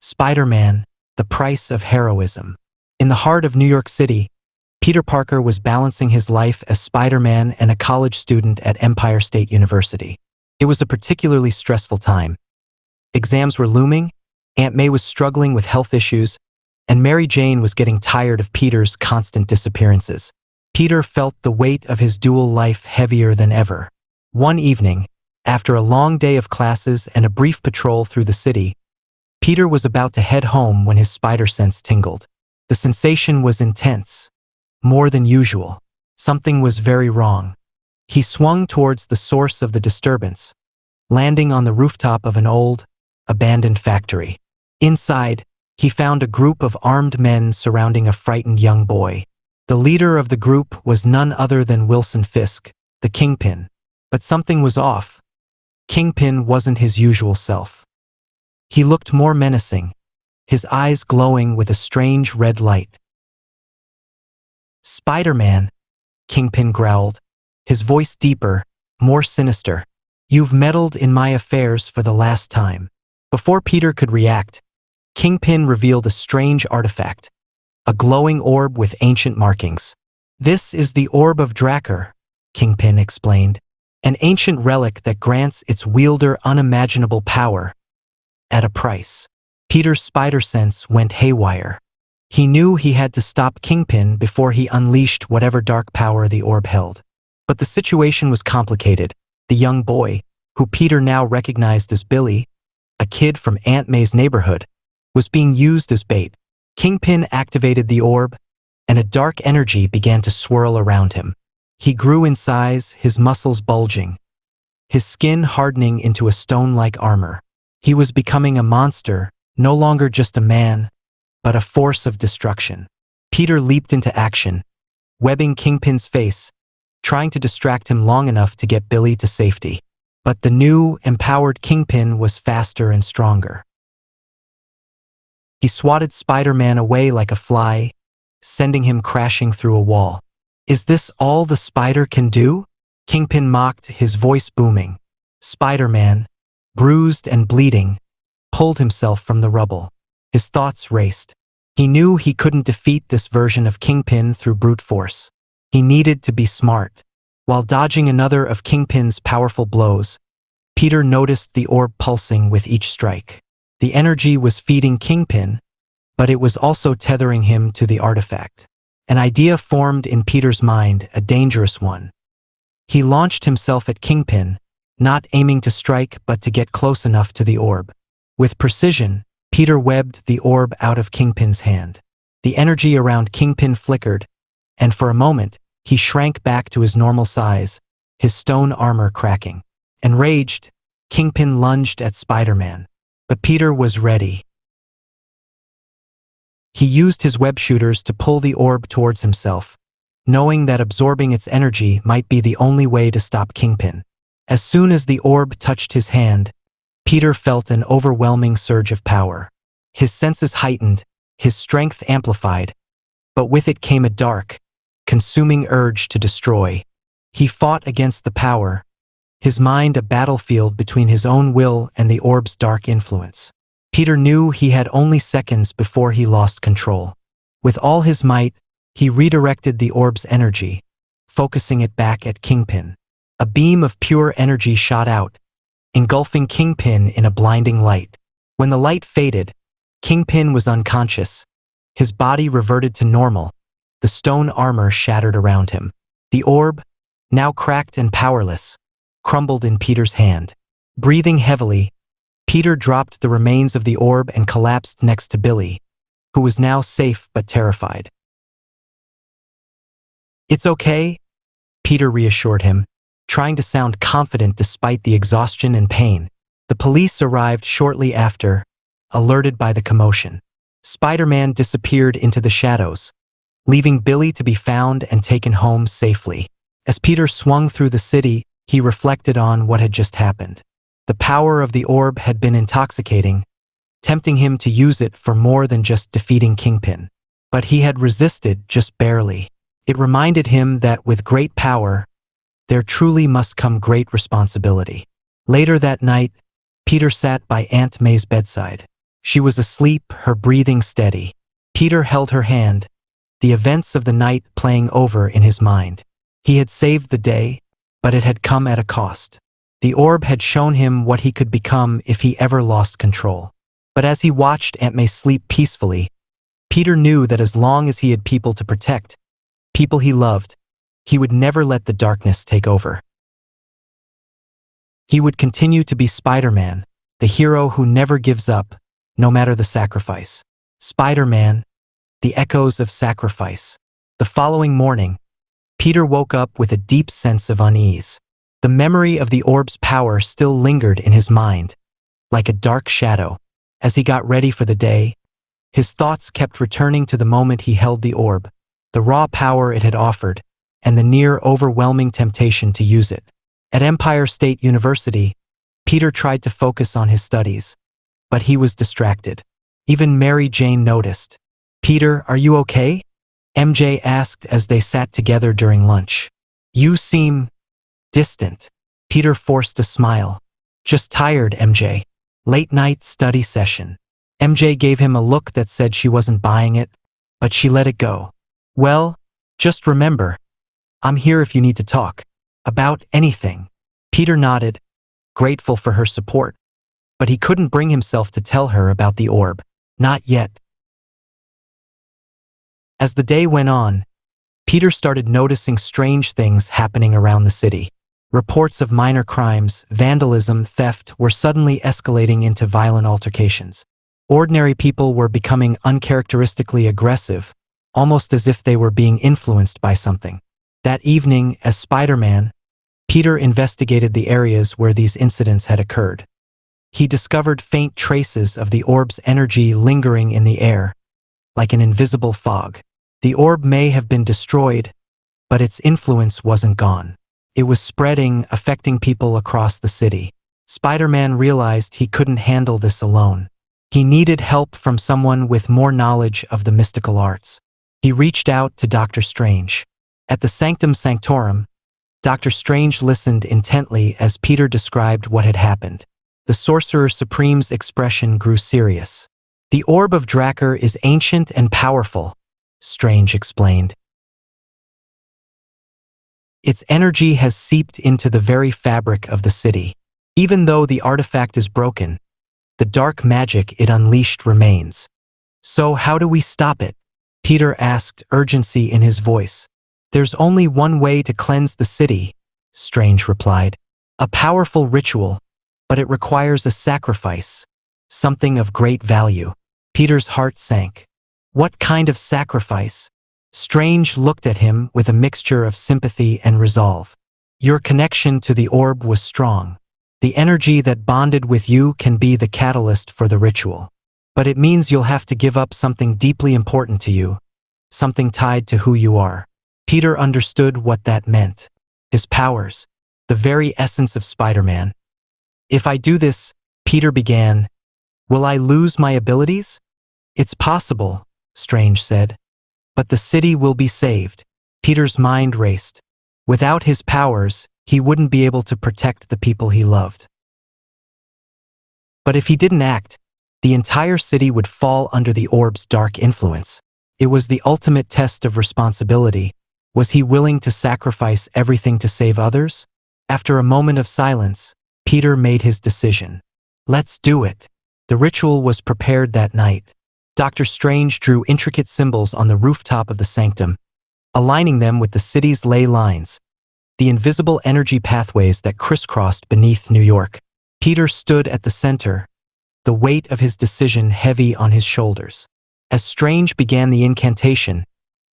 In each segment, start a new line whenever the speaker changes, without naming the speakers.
Spider-Man, The Price of Heroism. In the heart of New York City, Peter Parker was balancing his life as Spider-Man and a college student at Empire State University. It was a particularly stressful time. Exams were looming, Aunt May was struggling with health issues, and Mary Jane was getting tired of Peter's constant disappearances. Peter felt the weight of his dual life heavier than ever. One evening, after a long day of classes and a brief patrol through the city, Peter was about to head home when his spider sense tingled. The sensation was intense, more than usual. Something was very wrong. He swung towards the source of the disturbance, landing on the rooftop of an old, abandoned factory. Inside, he found a group of armed men surrounding a frightened young boy. The leader of the group was none other than Wilson Fisk, the Kingpin. But something was off. Kingpin wasn't his usual self. He looked more menacing, his eyes glowing with a strange red light. "Spider-Man," Kingpin growled, his voice deeper, more sinister. "You've meddled in my affairs for the last time." Before Peter could react, Kingpin revealed a strange artifact, a glowing orb with ancient markings. "This is the Orb of Draer," Kingpin explained, "an ancient relic that grants its wielder unimaginable power, at a price." Peter's spider sense went haywire. He knew he had to stop Kingpin before he unleashed whatever dark power the orb held. But the situation was complicated. The young boy, who Peter now recognized as Billy, a kid from Aunt May's neighborhood, was being used as bait. Kingpin activated the orb, and a dark energy began to swirl around him. He grew in size, his muscles bulging, his skin hardening into a stone-like armor. He was becoming a monster, no longer just a man, but a force of destruction. Peter leaped into action, webbing Kingpin's face, trying to distract him long enough to get Billy to safety. But the new, empowered Kingpin was faster and stronger. He swatted Spider-Man away like a fly, sending him crashing through a wall. "Is this all the spider can do?" Kingpin mocked, his voice booming. Spider-Man, bruised and bleeding, pulled himself from the rubble. His thoughts raced. He knew he couldn't defeat this version of Kingpin through brute force. He needed to be smart. While dodging another of Kingpin's powerful blows, Peter noticed the orb pulsing with each strike. The energy was feeding Kingpin, but it was also tethering him to the artifact. An idea formed in Peter's mind, a dangerous one. He launched himself at Kingpin, not aiming to strike but to get close enough to the orb. With precision, Peter webbed the orb out of Kingpin's hand. The energy around Kingpin flickered, and for a moment, he shrank back to his normal size, his stone armor cracking. Enraged, Kingpin lunged at Spider-Man. But Peter was ready. He used his web shooters to pull the orb towards himself, knowing that absorbing its energy might be the only way to stop Kingpin. As soon as the orb touched his hand, Peter felt an overwhelming surge of power. His senses heightened, his strength amplified, but with it came a dark, consuming urge to destroy. He fought against the power, his mind a battlefield between his own will and the orb's dark influence. Peter knew he had only seconds before he lost control. With all his might, he redirected the orb's energy, focusing it back at Kingpin. A beam of pure energy shot out, engulfing Kingpin in a blinding light. When the light faded, Kingpin was unconscious. His body reverted to normal, the stone armor shattered around him. The orb, now cracked and powerless, crumbled in Peter's hand. Breathing heavily, Peter dropped the remains of the orb and collapsed next to Billy, who was now safe but terrified. "It's okay," Peter reassured him, trying to sound confident despite the exhaustion and pain. The police arrived shortly after, alerted by the commotion. Spider-Man disappeared into the shadows, leaving Billy to be found and taken home safely. As Peter swung through the city, he reflected on what had just happened. The power of the orb had been intoxicating, tempting him to use it for more than just defeating Kingpin. But he had resisted just barely. It reminded him that with great power, there truly must come great responsibility. Later that night, Peter sat by Aunt May's bedside. She was asleep, her breathing steady. Peter held her hand, the events of the night playing over in his mind. He had saved the day, but it had come at a cost. The orb had shown him what he could become if he ever lost control. But as he watched Aunt May sleep peacefully, Peter knew that as long as he had people to protect, people he loved, he would never let the darkness take over. He would continue to be Spider-Man, the hero who never gives up, no matter the sacrifice. Spider-Man, the echoes of sacrifice. The following morning, Peter woke up with a deep sense of unease. The memory of the orb's power still lingered in his mind, like a dark shadow. As he got ready for the day, his thoughts kept returning to the moment he held the orb, the raw power it had offered, and the near overwhelming temptation to use it. At Empire State University, Peter tried to focus on his studies, but he was distracted. Even Mary Jane noticed. "Peter, are you okay?" MJ asked as they sat together during lunch. "You seem distant." Peter forced a smile. "Just tired, MJ. Late night study session." MJ gave him a look that said she wasn't buying it, but she let it go. "Well, just remember, I'm here if you need to talk. About anything." Peter nodded, grateful for her support, but he couldn't bring himself to tell her about the orb. Not yet. As the day went on, Peter started noticing strange things happening around the city. Reports of minor crimes, vandalism, theft were suddenly escalating into violent altercations. Ordinary people were becoming uncharacteristically aggressive, almost as if they were being influenced by something. That evening, as Spider-Man, Peter investigated the areas where these incidents had occurred. He discovered faint traces of the orb's energy lingering in the air, like an invisible fog. The orb may have been destroyed, but its influence wasn't gone. It was spreading, affecting people across the city. Spider-Man realized he couldn't handle this alone. He needed help from someone with more knowledge of the mystical arts. He reached out to Dr. Strange. At the Sanctum Sanctorum, Dr. Strange listened intently as Peter described what had happened. The Sorcerer Supreme's expression grew serious. "The orb of draer is ancient and powerful," Strange explained. "Its energy has seeped into the very fabric of the city. Even though the artifact is broken, the dark magic it unleashed remains. So how do we stop it?" Peter asked, urgency in his voice. "There's only one way to cleanse the city," Strange replied. "A powerful ritual, but it requires a sacrifice, something of great value." Peter's heart sank. "What kind of sacrifice?" Strange looked at him with a mixture of sympathy and resolve. "Your connection to the orb was strong. The energy that bonded with you can be the catalyst for the ritual. But it means you'll have to give up something deeply important to you, something tied to who you are." Peter understood what that meant. His powers, the very essence of Spider-Man. "If I do this," Peter began, "will I lose my abilities?" "It's possible," Strange said. "But the city will be saved." Peter's mind raced. Without his powers, he wouldn't be able to protect the people he loved. But if he didn't act, the entire city would fall under the orb's dark influence. It was the ultimate test of responsibility. Was he willing to sacrifice everything to save others? After a moment of silence, Peter made his decision. "Let's do it." The ritual was prepared that night. Dr. Strange drew intricate symbols on the rooftop of the sanctum, aligning them with the city's ley lines, the invisible energy pathways that crisscrossed beneath New York. Peter stood at the center, the weight of his decision heavy on his shoulders. As Strange began the incantation,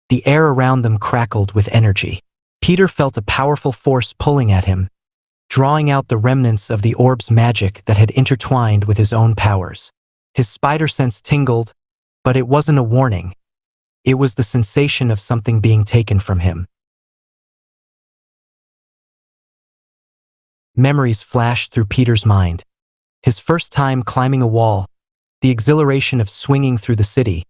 the air around them crackled with energy. Peter felt a powerful force pulling at him, drawing out the remnants of the orb's magic that had intertwined with his own powers. His spider sense tingled, but it wasn't a warning. It was the sensation of something being taken from him. Memories flashed through Peter's mind. His first time climbing a wall, the exhilaration of swinging through the city,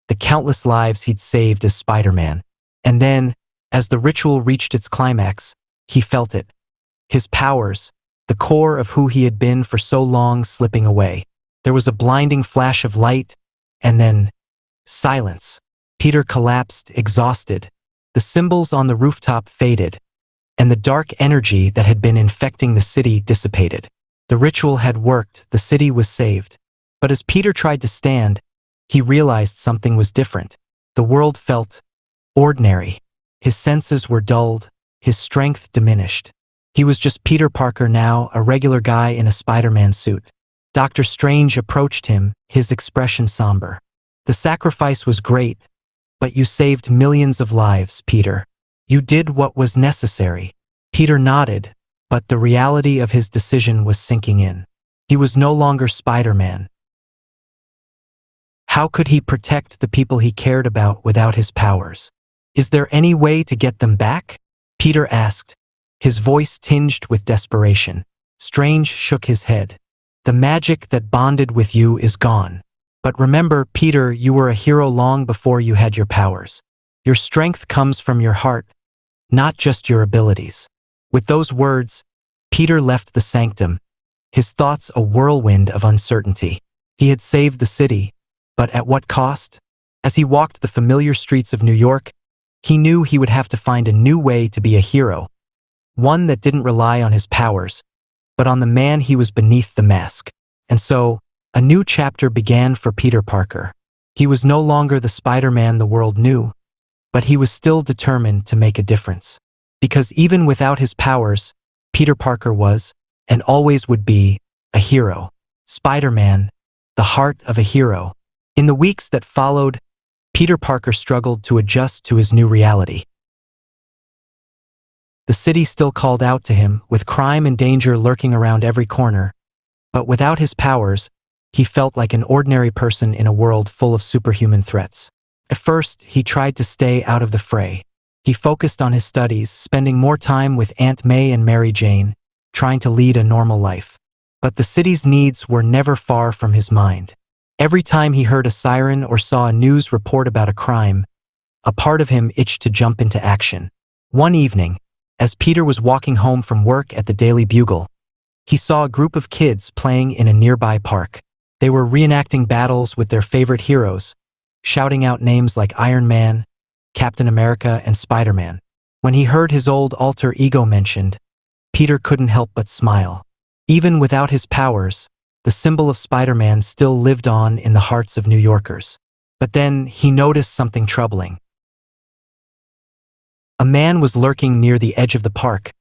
the countless lives he'd saved as Spider-Man. And then, as the ritual reached its climax, he felt it. His powers, the core of who he had been for so long, slipping away. There was a blinding flash of light, and then silence. Peter collapsed, exhausted. The symbols on the rooftop faded, and the dark energy that had been infecting the city dissipated. The ritual had worked, the city was saved. But as Peter tried to stand, he realized something was different. The world felt ordinary. His senses were dulled, his strength diminished. He was just Peter Parker now, a regular guy in a Spider-Man suit. Doctor Strange approached him, his expression somber. The sacrifice was great, but you saved millions of lives, Peter. You did what was necessary. Peter nodded, but the reality of his decision was sinking in. He was no longer Spider-Man. How could he protect the people he cared about without his powers? Is there any way to get them back? Peter asked, his voice tinged with desperation. Strange shook his head. The magic that bonded with you is gone. But remember, Peter, you were a hero long before you had your powers. Your strength comes from your heart, not just your abilities. With those words, Peter left the sanctum, his thoughts a whirlwind of uncertainty. He had saved the city, but at what cost? As he walked the familiar streets of New York, he knew he would have to find a new way to be a hero, one that didn't rely on his powers, but on the man he was beneath the mask. And so, a new chapter began for Peter Parker. He was no longer the Spider-Man the world knew, but he was still determined to make a difference. Because even without his powers, Peter Parker was, and always would be, a hero. Spider-Man, the heart of a hero. In the weeks that followed, Peter Parker struggled to adjust to his new reality. The city still called out to him, with crime and danger lurking around every corner. But without his powers, he felt like an ordinary person in a world full of superhuman threats. At first, he tried to stay out of the fray. He focused on his studies, spending more time with Aunt May and Mary Jane, trying to lead a normal life. But the city's needs were never far from his mind. Every time he heard a siren or saw a news report about a crime, a part of him itched to jump into action. One evening, as Peter was walking home from work at the Daily Bugle, he saw a group of kids playing in a nearby park. They were reenacting battles with their favorite heroes, shouting out names like Iron Man, Captain America, and Spider-Man. When he heard his old alter ego mentioned, Peter couldn't help but smile. Even without his powers, the symbol of Spider-Man still lived on in the hearts of New Yorkers. But then he noticed something troubling. A man was lurking near the edge of the park,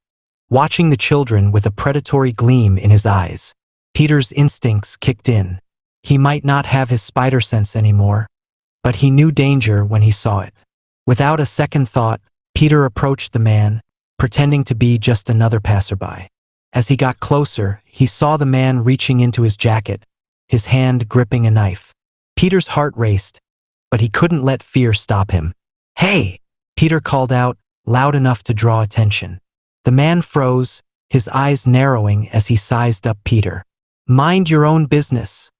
watching the children with a predatory gleam in his eyes. Peter's instincts kicked in. He might not have his spider sense anymore, but he knew danger when he saw it. Without a second thought, Peter approached the man, pretending to be just another passerby. As he got closer, he saw the man reaching into his jacket, his hand gripping a knife. Peter's heart raced, but he couldn't let fear stop him. "Hey!" Peter called out, loud enough to draw attention. The man froze, his eyes narrowing as he sized up Peter. "Mind your own business,"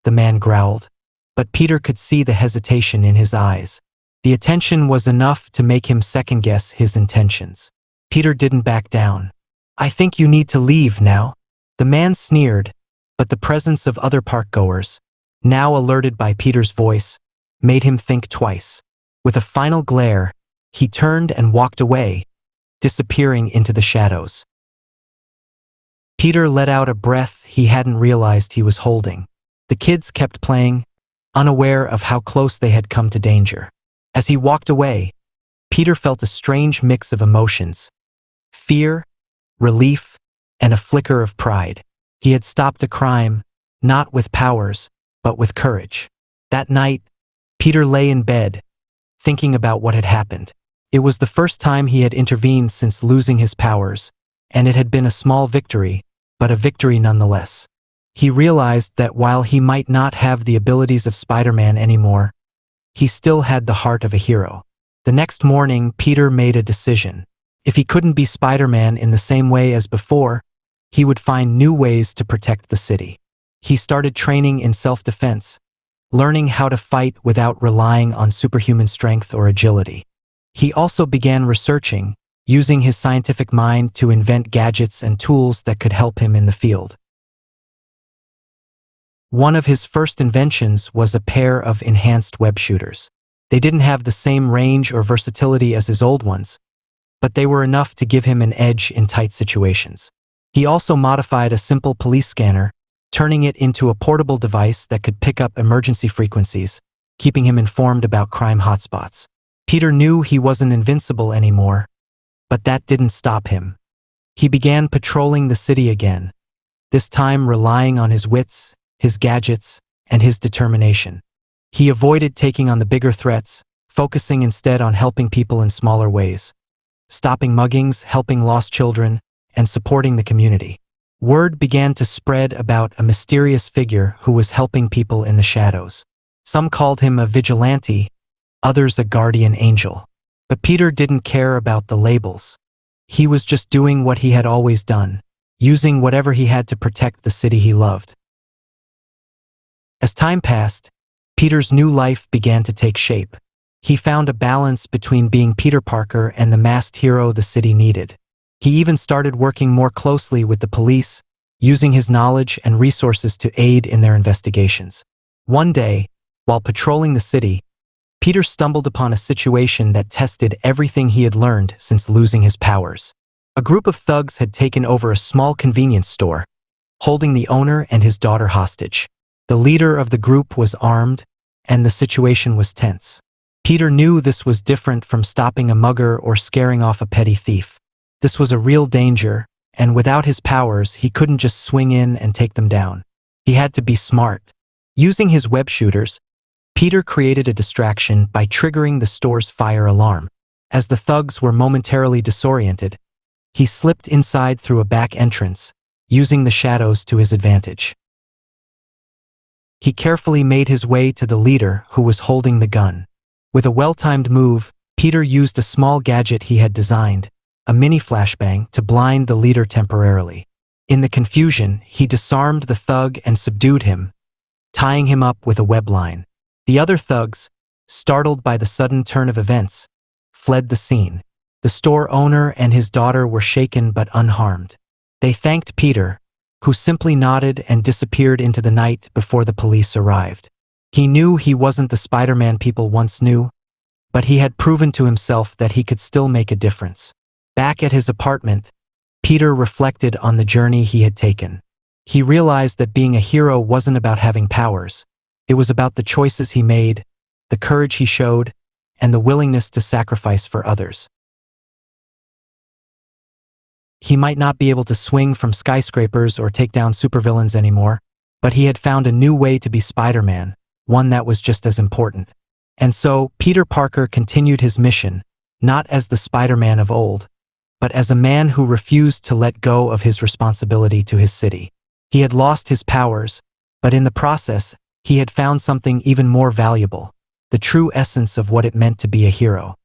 the man growled, but Peter could see the hesitation in his eyes. The attention was enough to make him second-guess his intentions. Peter didn't back down. "I think you need to leave now." The man sneered, but the presence of other park-goers, now alerted by Peter's voice, made him think twice. With a final glare, he turned and walked away, disappearing into the shadows. Peter let out a breath he hadn't realized he was holding. The kids kept playing, unaware of how close they had come to danger. As he walked away, Peter felt a strange mix of emotions: fear, relief, and a flicker of pride. He had stopped a crime, not with powers, but with courage. That night, Peter lay in bed, thinking about what had happened. It was the first time he had intervened since losing his powers, and it had been a small victory, but a victory nonetheless. He realized that while he might not have the abilities of Spider-Man anymore, he still had the heart of a hero. The next morning, Peter made a decision. If he couldn't be Spider-Man in the same way as before, he would find new ways to protect the city. He started training in self-defense, learning how to fight without relying on superhuman strength or agility. He also began researching, using his scientific mind to invent gadgets and tools that could help him in the field. One of his first inventions was a pair of enhanced web shooters. They didn't have the same range or versatility as his old ones, but they were enough to give him an edge in tight situations. He also modified a simple police scanner, turning it into a portable device that could pick up emergency frequencies, keeping him informed about crime hotspots. Peter knew he wasn't invincible anymore, but that didn't stop him. He began patrolling the city again, this time relying on his wits, his gadgets, and his determination. He avoided taking on the bigger threats, focusing instead on helping people in smaller ways, stopping muggings, helping lost children, and supporting the community. Word began to spread about a mysterious figure who was helping people in the shadows. Some called him a vigilante, others a guardian angel. But Peter didn't care about the labels. He was just doing what he had always done, using whatever he had to protect the city he loved. As time passed, Peter's new life began to take shape. He found a balance between being Peter Parker and the masked hero the city needed. He even started working more closely with the police, using his knowledge and resources to aid in their investigations. One day, while patrolling the city, Peter stumbled upon a situation that tested everything he had learned since losing his powers. A group of thugs had taken over a small convenience store, holding the owner and his daughter hostage. The leader of the group was armed, and the situation was tense. Peter knew this was different from stopping a mugger or scaring off a petty thief. This was a real danger, and without his powers, he couldn't just swing in and take them down. He had to be smart. Using his web shooters, Peter created a distraction by triggering the store's fire alarm. As the thugs were momentarily disoriented, he slipped inside through a back entrance, using the shadows to his advantage. He carefully made his way to the leader who was holding the gun. With a well-timed move, Peter used a small gadget he had designed, a mini flashbang, to blind the leader temporarily. In the confusion, he disarmed the thug and subdued him, tying him up with a web line. The other thugs, startled by the sudden turn of events, fled the scene. The store owner and his daughter were shaken but unharmed. They thanked Peter, who simply nodded and disappeared into the night before the police arrived. He knew he wasn't the Spider-Man people once knew, but he had proven to himself that he could still make a difference. Back at his apartment, Peter reflected on the journey he had taken. He realized that being a hero wasn't about having powers. It was about the choices he made, the courage he showed, and the willingness to sacrifice for others. He might not be able to swing from skyscrapers or take down supervillains anymore, but he had found a new way to be Spider-Man, one that was just as important. And so, Peter Parker continued his mission, not as the Spider-Man of old, but as a man who refused to let go of his responsibility to his city. He had lost his powers, but in the process, he had found something even more valuable, the true essence of what it meant to be a hero.